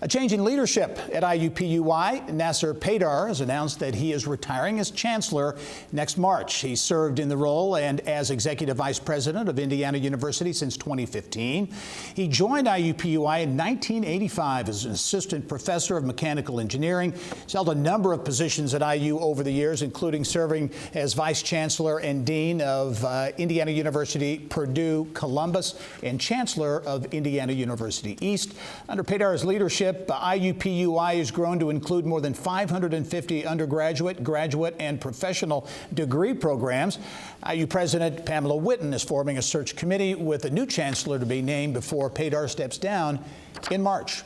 A change in leadership at IUPUI. Nasser Paydar has announced that he is retiring as chancellor next March. He served in the role and as executive vice president of Indiana University since 2015. He joined IUPUI in 1985 as an assistant professor of mechanical engineering. He's held a number of positions at IU over the years, including serving as vice chancellor and dean of Indiana University, Purdue, Columbus, and chancellor of Indiana University East. Under Paydar's leadership, IUPUI has grown to include more than 550 undergraduate, graduate, and professional degree programs. IU President Pamela Whitten is forming a search committee with a new chancellor to be named before Paydar steps down in March.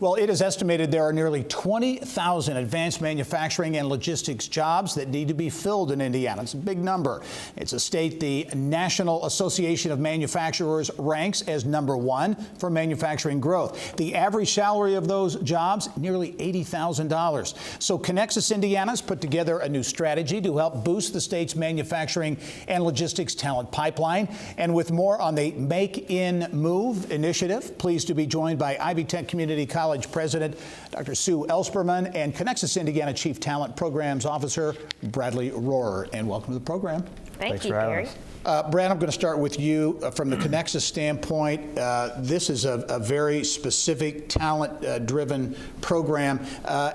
Well, it is estimated there are nearly 20,000 advanced manufacturing and logistics jobs that need to be filled in Indiana. It's a big number. It's a state the National Association of Manufacturers ranks as #1 for manufacturing growth. The average salary of those jobs, nearly $80,000. So Connexus Indiana has put together a new strategy to help boost the state's manufacturing and logistics talent pipeline. And with more on the Make In Move initiative, pleased to be joined by Ivy Tech Community College President Dr. Sue Ellspermann and Connexus Indiana Chief Talent Programs Officer Bradley Rhorer. And welcome to the program. Thanks you, Gary. Brad, I'm going to start with you. From the Connexus standpoint, this is a very specific, talent-driven program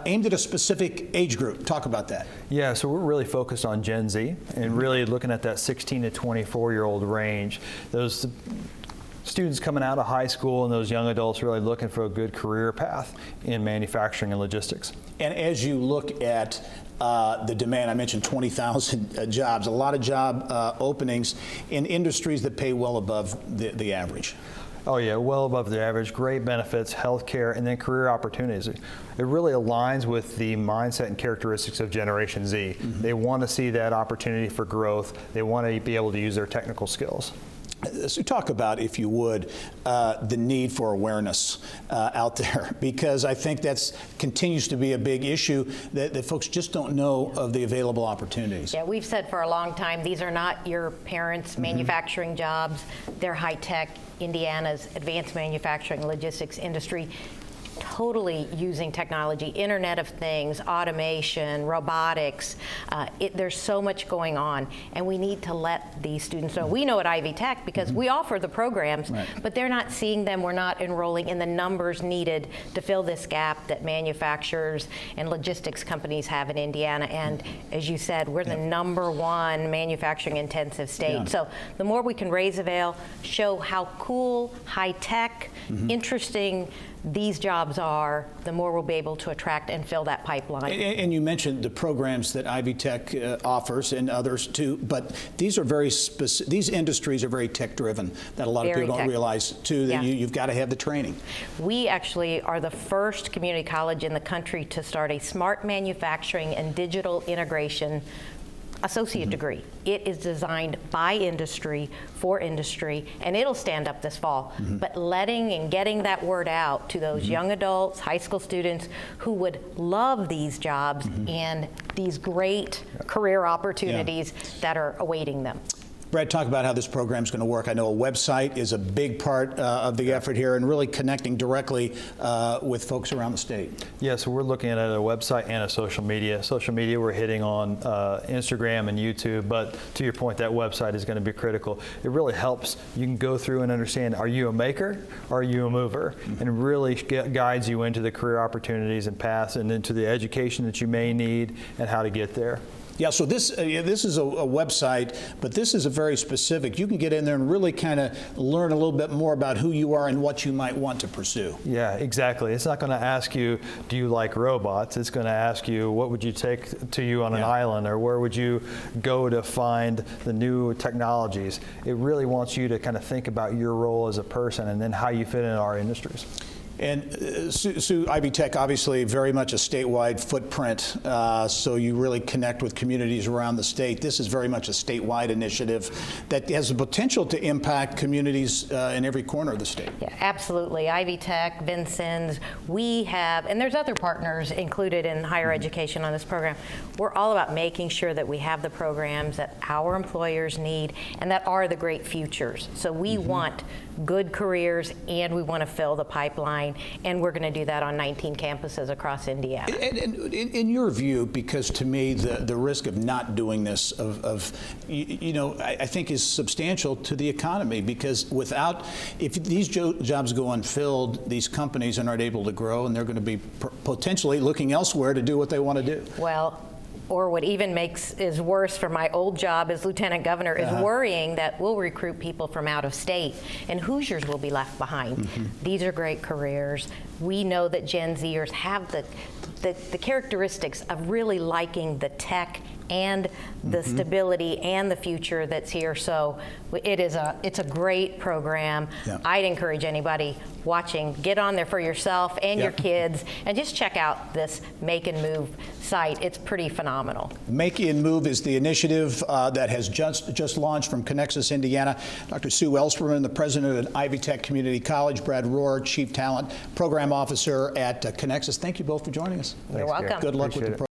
aimed at a specific age group. Talk about that. Yeah, so we're really focused on Gen Z and really looking at that 16 to 24-year-old range. Those students coming out of high school and those young adults really looking for a good career path in manufacturing and logistics. And as you look at the demand, I mentioned 20,000 jobs, a lot of job openings in industries that pay well above the average. Oh yeah, well above the average, great benefits, health care, and then career opportunities. It really aligns with the mindset and characteristics of Generation Z. Mm-hmm. They want to see that opportunity for growth. They want to be able to use their technical skills. So talk about, if you would, the need for awareness out there, because I think that continues to be a big issue that folks just don't know of the available opportunities. Yeah, we've said for a long time, these are not your parents' manufacturing jobs. They're high-tech. Indiana's advanced manufacturing logistics industry, totally using technology, Internet of Things, automation, robotics. There's so much going on, and we need to let these students know. We know at Ivy Tech because we offer the programs, but they're not seeing them. We're not enrolling in the numbers needed to fill this gap that manufacturers and logistics companies have in Indiana. And as you said, we're the #1 manufacturing intensive state. So the more we can raise the veil, show how cool, high-tech, interesting these jobs are, the more we'll be able to attract and fill that pipeline. And you mentioned the programs that Ivy Tech offers and others too, but these are very specific. These industries are very tech-driven. That a lot of people don't realize too. That you've got to have the training. We actually are the first community college in the country to start a smart manufacturing and digital integration associate degree. It is designed by industry, for industry, and it'll stand up this fall. But letting and getting that word out to those young adults, high school students who would love these jobs and these great career opportunities that are awaiting them. Brad, talk about how this program is going to work. I know a website is a big part of the effort here and really connecting directly with folks around the state. Yeah, so we're looking at a website and a social media. Social media, we're hitting on Instagram and YouTube, but to your point, that website is going to be critical. It really helps. You can go through and understand, are you a maker or are you a mover? And really guides you into the career opportunities and paths and into the education that you may need and how to get there. Yeah, so this is a website, but this is a very specific. You can get in there and really kind of learn a little bit more about who you are and what you might want to pursue. Yeah, exactly. It's not going to ask you, do you like robots? It's going to ask you, what would you take to you on an island, or where would you go to find the new technologies? It really wants you to kind of think about your role as a person and then how you fit in our industries. And Sue, Ivy Tech, obviously very much a statewide footprint, so you really connect with communities around the state. This is very much a statewide initiative that has the potential to impact communities in every corner of the state. Yeah, absolutely. Ivy Tech, Vincennes, we have, and there's other partners included in higher education on this program. We're all about making sure that we have the programs that our employers need and that are the great futures. So we want good careers and we want to fill the pipeline. online, and we're going to do that on 19 campuses across Indiana. And in your view, because to me the risk of not doing this, I think is substantial to the economy, because if these jobs go unfilled, these companies are not able to grow, and they're going to be potentially looking elsewhere to do what they want to do. Well, or what even is worse for my old job as lieutenant governor is worrying that we'll recruit people from out of state and Hoosiers will be left behind. These are great careers. We know that Gen Zers have the characteristics of really liking the tech and the stability and the future that's here. So it's a great program. Yeah. I'd encourage anybody watching, get on there for yourself and your kids, and just check out this Make and Move site. It's pretty phenomenal. Make and Move is the initiative that has just launched from Connexus, Indiana. Dr. Sue Ellspermann, the president at Ivy Tech Community College, Brad Rhorer, Chief Talent Program Officer at Connexus. Thank you both for joining us. You're welcome. Good luck with Appreciate the it. program.